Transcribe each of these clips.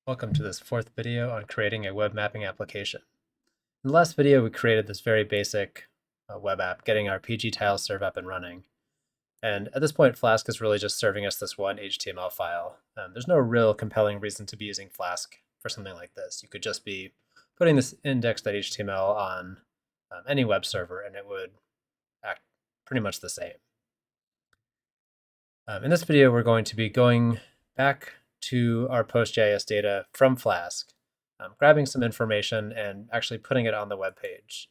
Welcome to this fourth video on creating a web mapping application. In the last video, we created this very basic web app, getting our PG tile serve up and running. And at this point, Flask is really just serving us this one HTML file. There's no real compelling reason to be using Flask for something like this. You could just be putting this index.html on any web server, and it would act pretty much the same. In this video, we're going to be going back to our PostGIS data from Flask, grabbing some information and actually putting it on the web page.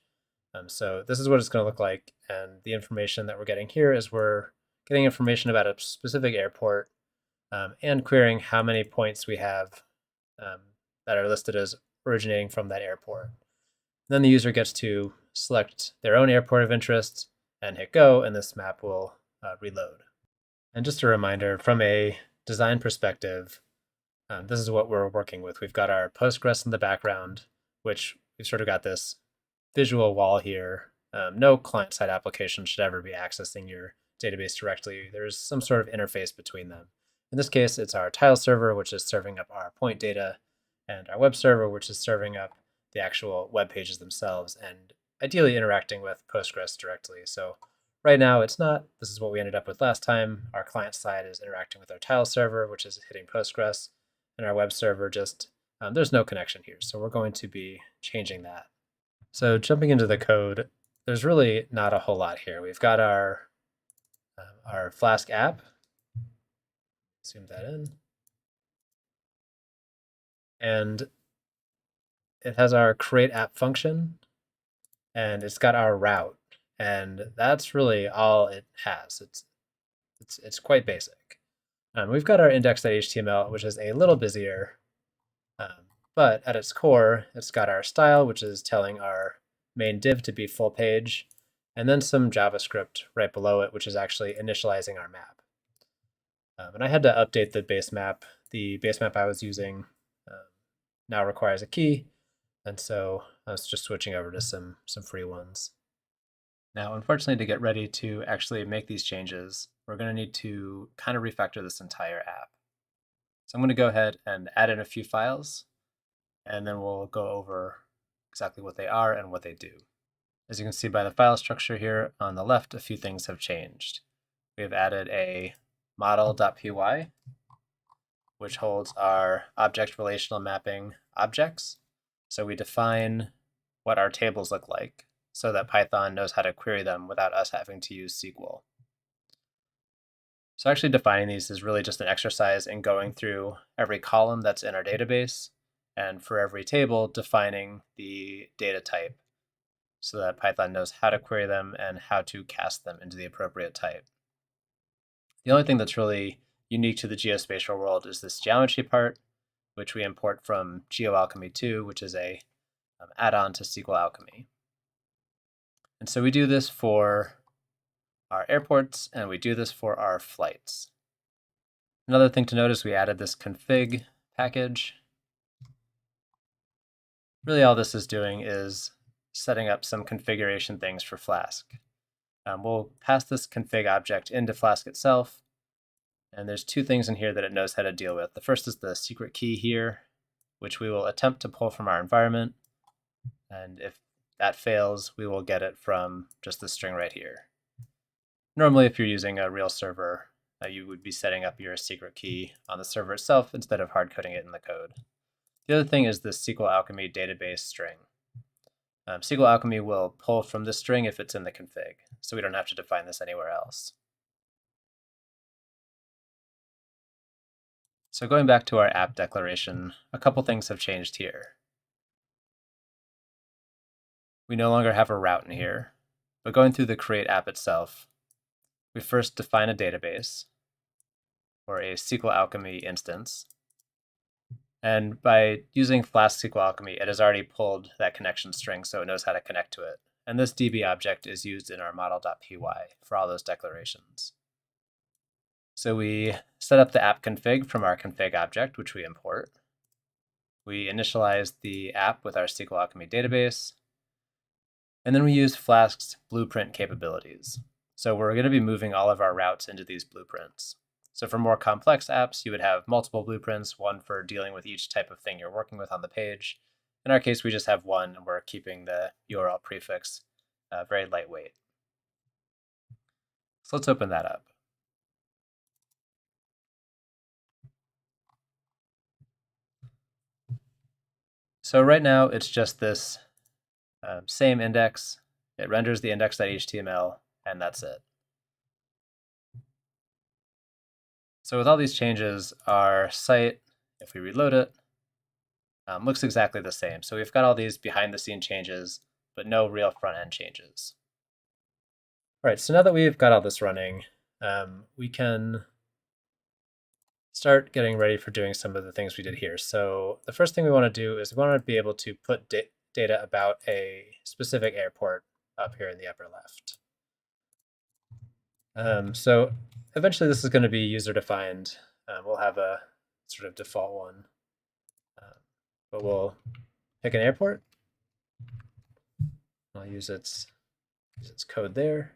So this is what it's going to look like, and the information that we're getting here is we're getting information about a specific airport and querying how many points we have that are listed as originating from that airport. Then the user gets to select their own airport of interest and hit go, and this map will reload. And just a reminder, from a design perspective, this is what we're working with. We've got our Postgres in the background, which we've sort of got this visual wall here. No client-side application should ever be accessing your database directly. There's some sort of interface between them. In this case, it's our tile server, which is serving up our point data, and our web server, which is serving up the actual web pages themselves, and ideally interacting with Postgres directly. So right now, it's not. This is what we ended up with last time. Our client side is interacting with our tile server, which is hitting Postgres, and our web server just, there's no connection here. So we're going to be changing that. So jumping into the code, there's really not a whole lot here. We've got our Flask app. Zoom that in. And it has our create app function, and it's got our route. And that's really all it has. It's quite basic. We've got our index.html, which is a little busier, but at its core, it's got our style, which is telling our main div to be full page, and then some JavaScript right below it, which is actually initializing our map. And I had to update the base map. The base map I was using now requires a key, and so I was just switching over to some free ones. Now, unfortunately, to get ready to actually make these changes, we're going to need to kind of refactor this entire app. So I'm going to go ahead and add in a few files, and then we'll go over exactly what they are and what they do. As you can see by the file structure here on the left, a few things have changed. We have added a model.py, which holds our object relational mapping objects. So we define what our tables look like so that Python knows how to query them without us having to use SQL. So actually defining these is really just an exercise in going through every column that's in our database, and for every table, defining the data type so that Python knows how to query them and how to cast them into the appropriate type. The only thing that's really unique to the geospatial world is this geometry part, which we import from GeoAlchemy 2, which is a add-on to SQL Alchemy. And so we do this for our airports, and we do this for our flights. Another thing to note is we added this config package. Really all this is doing is setting up some configuration things for Flask. We'll pass this config object into Flask itself, and there's two things in here that it knows how to deal with. The first is the secret key here, which we will attempt to pull from our environment, and if that fails, we will get it from just the string right here. Normally, if you're using a real server, you would be setting up your secret key on the server itself instead of hard coding it in the code. The other thing is the SQL Alchemy database string. SQL Alchemy will pull from this string if it's in the config, so we don't have to define this anywhere else. So going back to our app declaration, a couple things have changed here. We no longer have a route in here, but going through the create app itself, we first define a database or a SQL Alchemy instance. And by using Flask SQL Alchemy, it has already pulled that connection string, so it knows how to connect to it. And this DB object is used in our model.py for all those declarations. So we set up the app config from our config object, which we import. We initialize the app with our SQL Alchemy database. And then we use Flask's blueprint capabilities. So we're going to be moving all of our routes into these blueprints. So for more complex apps, you would have multiple blueprints, one for dealing with each type of thing you're working with on the page. In our case, we just have one, and we're keeping the URL prefix very lightweight. So let's open that up. So right now, it's just this same index. It renders the index.html, and that's it. So with all these changes, our site, if we reload it, looks exactly the same. So we've got all these behind-the-scene changes, but no real front-end changes. All right, so now that we've got all this running, we can start getting ready for doing some of the things we did here. So the first thing we want to do is we want to be able to put data about a specific airport up here in the upper left. So eventually this is going to be user-defined. We'll have a sort of default one, but we'll pick an airport. I'll use its code there.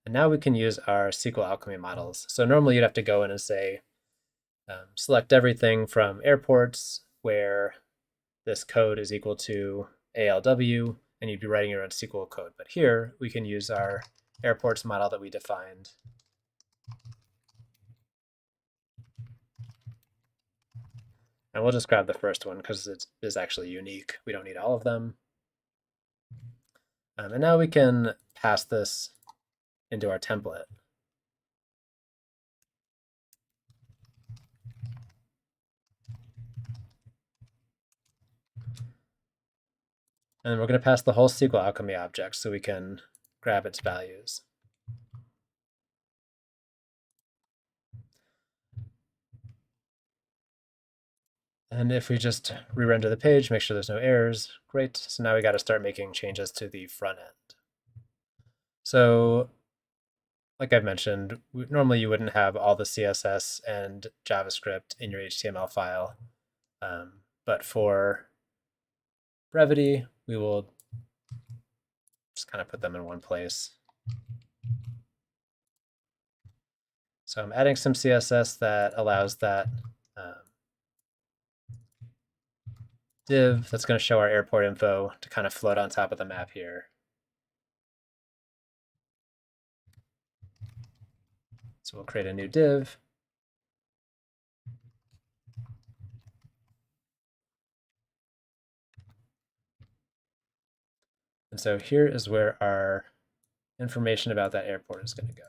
And now we can use our SQL Alchemy models. So normally you'd have to go in and say, select everything from airports where this code is equal to ALW, and you'd be writing your own SQL code. But here we can use our airports model that we defined. And we'll just grab the first one because it is actually unique. We don't need all of them. And now we can pass this into our template. And we're going to pass the whole SQL Alchemy object so we can grab its values. And if we just re-render the page, make sure there's no errors, great. So now we got to start making changes to the front end. So like I've mentioned, normally you wouldn't have all the CSS and JavaScript in your HTML file. But for brevity, we will just kind of put them in one place. So I'm adding some CSS that allows that div that's going to show our airport info to kind of float on top of the map here. So we'll create a new div. And so here is where our information about that airport is going to go.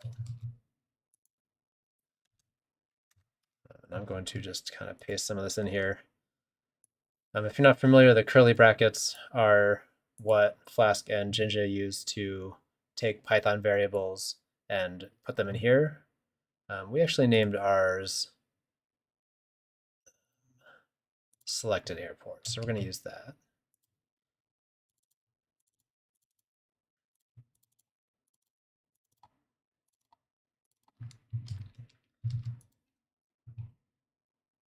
And I'm going to just kind of paste some of this in here. If you're not familiar, the curly brackets are what Flask and Jinja use to take Python variables and put them in here. We actually named ours selected airport, so we're going to use that.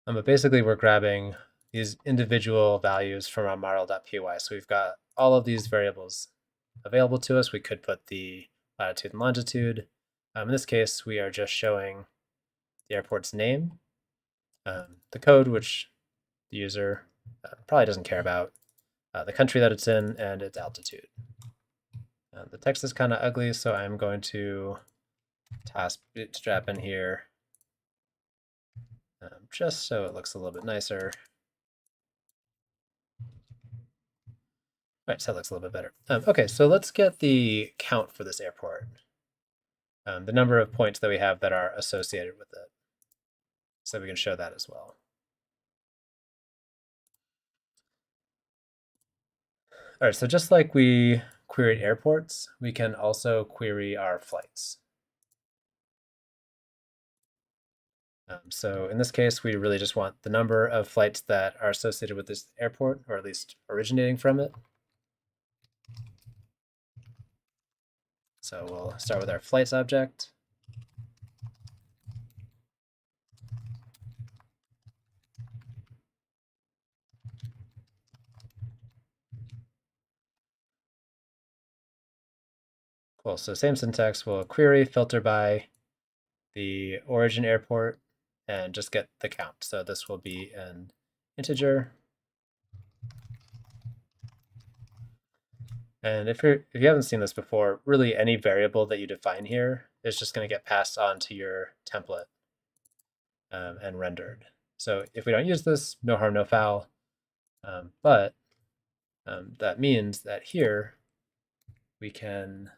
But basically, we're grabbing these individual values from our model.py. So we've got all of these variables available to us. We could put the latitude and longitude. In this case, we are just showing the airport's name, the code, which the user probably doesn't care about, the country that it's in, and its altitude. The text is kind of ugly, so I'm going to task bootstrap in here just so it looks a little bit nicer. All right, so that looks a little bit better. Okay, so let's get the count for this airport, the number of points that we have that are associated with it, so we can show that as well. All right, so just like we queried airports, we can also query our flights. So in this case, we really just want the number of flights that are associated with this airport, or at least originating from it. So we'll start with our flights object. Cool, so same syntax, we'll query, filter by the origin airport, and just get the count. So this will be an integer. And if you haven't seen this before, really any variable that you define here is just going to get passed on to your template and rendered. So if we don't use this, no harm, no foul. But that means that here we can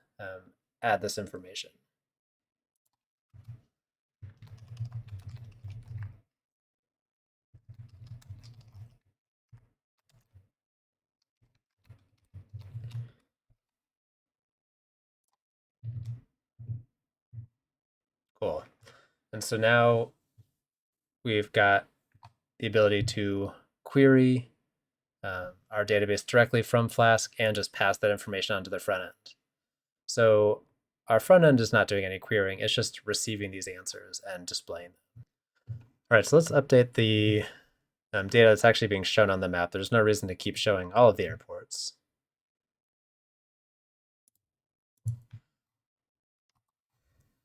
add this information. Cool. And so now we've got the ability to query our database directly from Flask and just pass that information onto the front end. So our front end is not doing any querying, it's just receiving these answers and displaying them. All right, so let's update the data that's actually being shown on the map. There's no reason to keep showing all of the airports.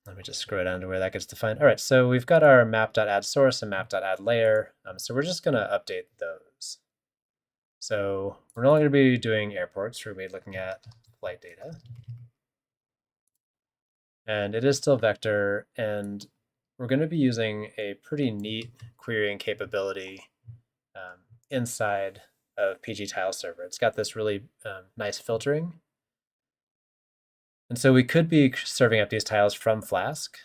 Let me just scroll down to where that gets defined. All right, so we've got our map.addSource and map.addLayer. So we're just going to update those. So we're no longer going to be doing airports. We're going to be looking at flight data. And it is still vector, and we're going to be using a pretty neat querying capability inside of PG Tile Server. It's got this really nice filtering. And so we could be serving up these tiles from Flask,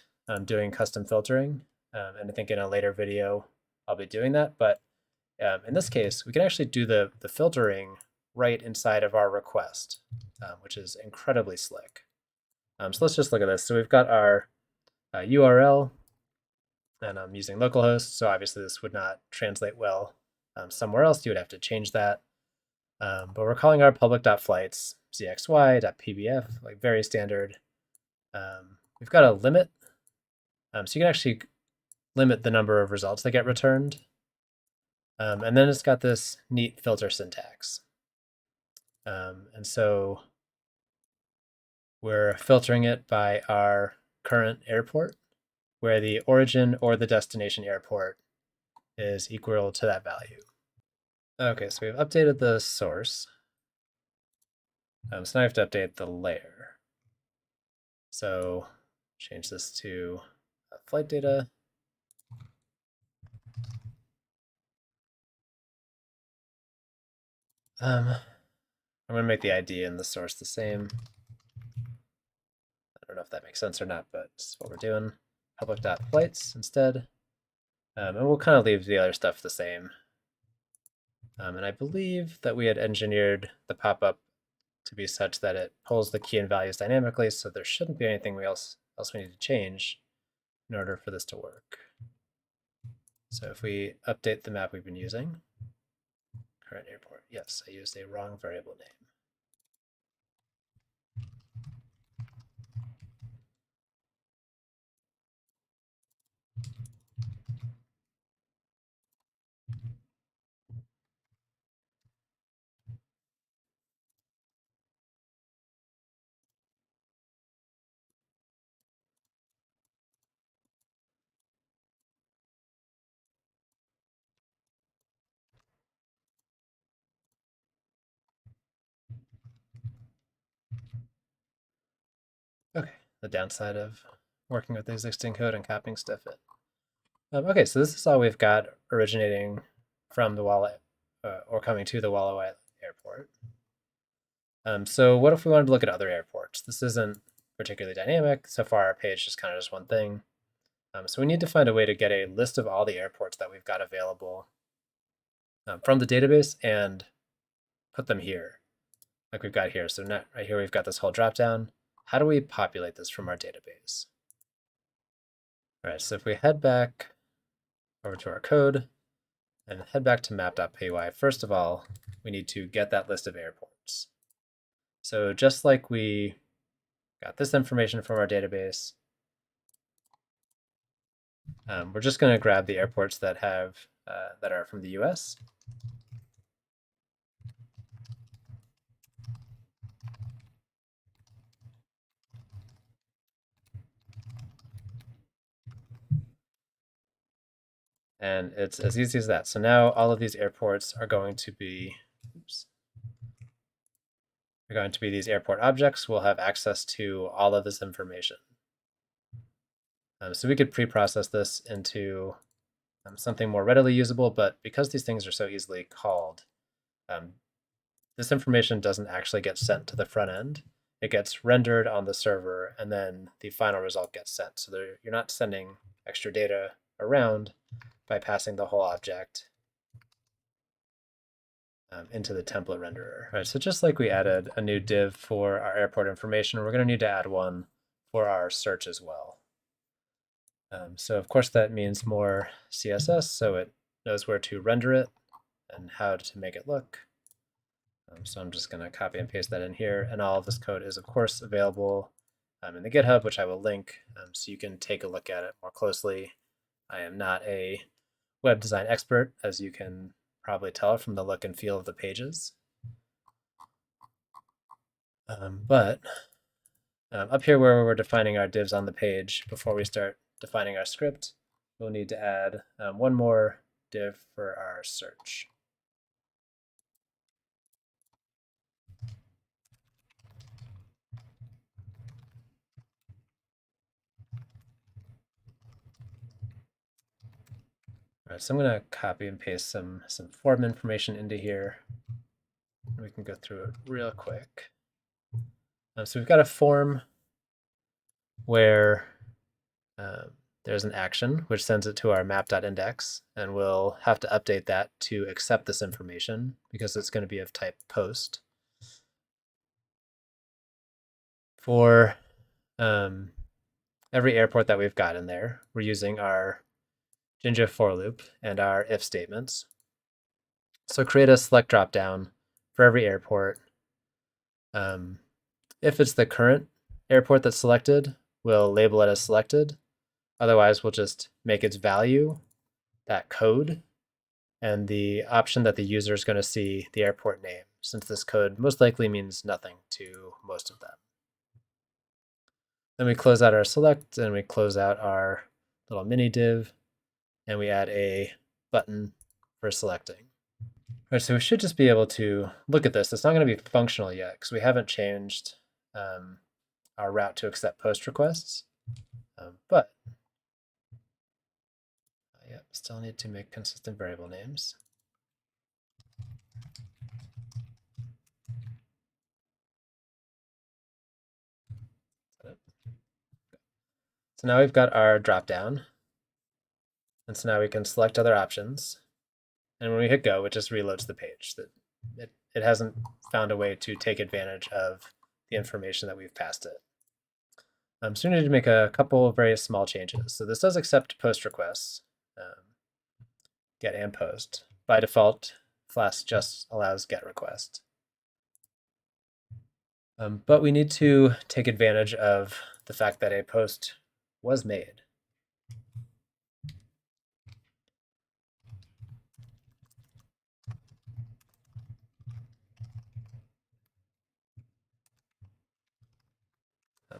doing custom filtering. And I think in a later video, I'll be doing that. But in this case, we can actually do the filtering right inside of our request, which is incredibly slick. So let's just look at this. So we've got our URL, and I'm using localhost. So obviously this would not translate well somewhere else. You would have to change that. But we're calling our public.flights cxy.pbf, like very standard. We've got a limit. So you can actually limit the number of results that get returned. And then it's got this neat filter syntax. And so we're filtering it by our current airport, where the origin or the destination airport is equal to that value. Okay, so we've updated the source. So now I have to update the layer. So change this to flight data. I'm going to make the ID and the source the same. I don't know if that makes sense or not, but this is what we're doing. Public.flights instead. And we'll kind of leave the other stuff the same. And I believe that we had engineered the pop-up to be such that it pulls the key and values dynamically, so there shouldn't be anything else we need to change in order for this to work. So if we update the map we've been using, current airport, yes, I used a wrong variable name. Okay, the downside of working with existing code and copying stuff in. Okay, so this is all we've got originating from the wallet or coming to the Walla Wai airport. So what if we wanted to look at other airports? This isn't particularly dynamic. So far, our page is kind of just one thing. So we need to find a way to get a list of all the airports that we've got available from the database and put them here, like we've got here. So now, right here, we've got this whole dropdown. How do we populate this from our database? All right, so if we head back over to our code and head back to map.py, first of all, we need to get that list of airports. So just like we got this information from our database, we're just going to grab the airports that have that are from the US. And it's as easy as that. So now all of these airports are going to be, are going to be these airport objects. We'll have access to all of this information. So we could pre-process this into something more readily usable, but because these things are so easily called, this information doesn't actually get sent to the front end. It gets rendered on the server, and then the final result gets sent. So you're not sending extra data around by passing the whole object into the template renderer. All right, so just like we added a new div for our airport information, we're going to need to add one for our search as well. So of course that means more CSS, so it knows where to render it and how to make it look. So I'm just going to copy and paste that in here, and all of this code is of course available in the GitHub, which I will link, so you can take a look at it more closely. I am not a web design expert, as you can probably tell from the look and feel of the pages. But up here where we're defining our divs on the page, before we start defining our script, we'll need to add one more div for our search. All right, so I'm going to copy and paste some form information into here. We can go through it real quick. So we've got a form where there's an action which sends it to our map.index, and we'll have to update that to accept this information because it's going to be of type post. For every airport that we've got in there, we're using our Jinja for loop and our if statements. So create a select dropdown for every airport. If it's the current airport that's selected, we'll label it as selected. Otherwise, we'll just make its value that code and the option that the user is going to see the airport name, since this code most likely means nothing to most of them. Then we close out our select, and we close out our little mini div, and we add a button for selecting. All right, so we should just be able to look at this. It's not going to be functional yet because we haven't changed our route to accept post requests, but yeah, still need to make consistent variable names. So now we've got our dropdown, and so now we can select other options. And when we hit go, it just reloads the page. That it hasn't found a way to take advantage of the information that we've passed it. So we need to make a couple of very small changes. So this does accept post requests, get and post. By default, Flask just allows get request. But we need to take advantage of the fact that a post was made.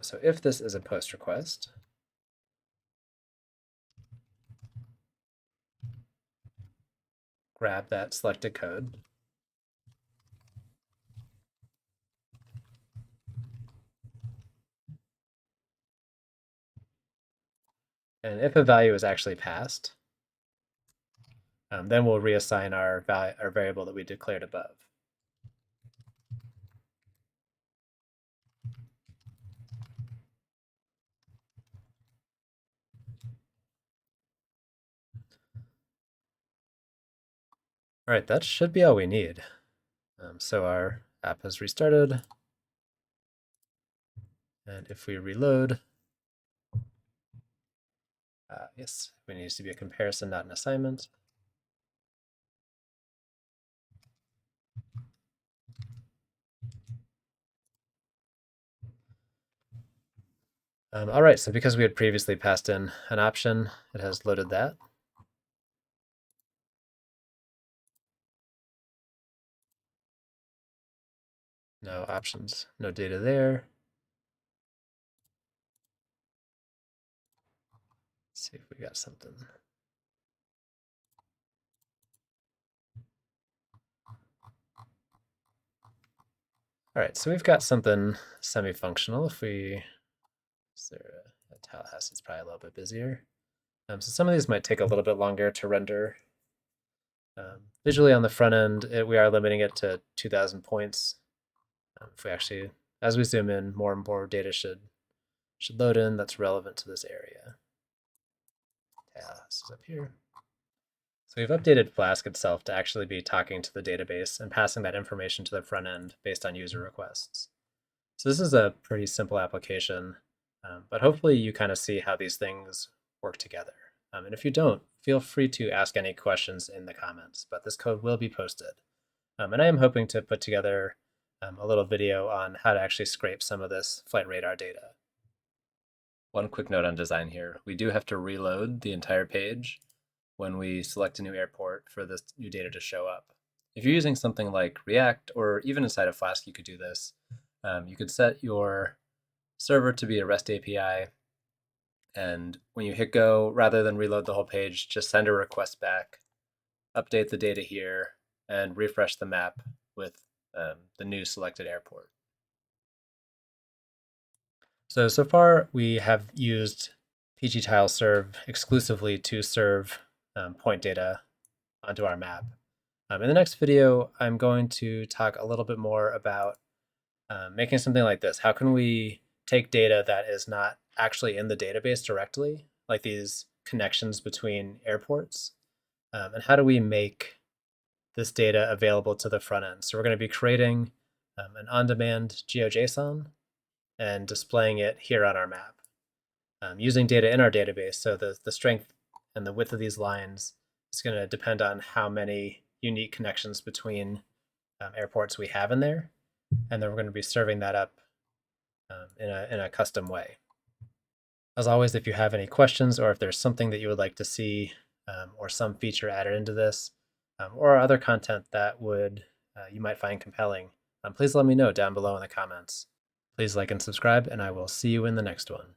So if this is a post request, grab that selected code, and if a value is actually passed, then we'll reassign our variable that we declared above. All right, that should be all we need. So our app has restarted. And if we reload, yes, it needs to be a comparison, not an assignment. All right, so because we had previously passed in an option, it has loaded that. No options, no data there. Let's see if we got something. All right, so we've got something semi-functional. If we, Tallahassee's probably a little bit busier. So some of these might take a little bit longer to render. Visually on the front end, we are limiting it to 2,000 points. If we actually, as we zoom in, more and more data should load in that's relevant to this area. This is up here. So we've updated Flask itself to actually be talking to the database and passing that information to the front end based on user requests. So this is a pretty simple application, but hopefully you kind of see how these things work together. And if you don't, feel free to ask any questions in the comments, but this code will be posted. And I am hoping to put together a little video on how to actually scrape some of this flight radar data. One quick note on design here. We do have to reload the entire page when we select a new airport for this new data to show up. If you're using something like React or even inside of Flask, you could do this. You could set your server to be a REST API, and when you hit go, rather than reload the whole page, just send a request back, update the data here, and refresh the map with the new selected airport. So far we have used pgtileserve exclusively to serve point data onto our map. In the next video, I'm going to talk a little bit more about making something like this. How can we take data that is not actually in the database directly, like these connections between airports, and how do we make this data available to the front end? So we're going to be creating an on-demand GeoJSON and displaying it here on our map, using data in our database. So the strength and the width of these lines is going to depend on how many unique connections between airports we have in there. And then we're going to be serving that up in a custom way. As always, if you have any questions or if there's something that you would like to see or some feature added into this or other content that would you might find compelling, please let me know down below in the comments. Please like and subscribe, and I will see you in the next one.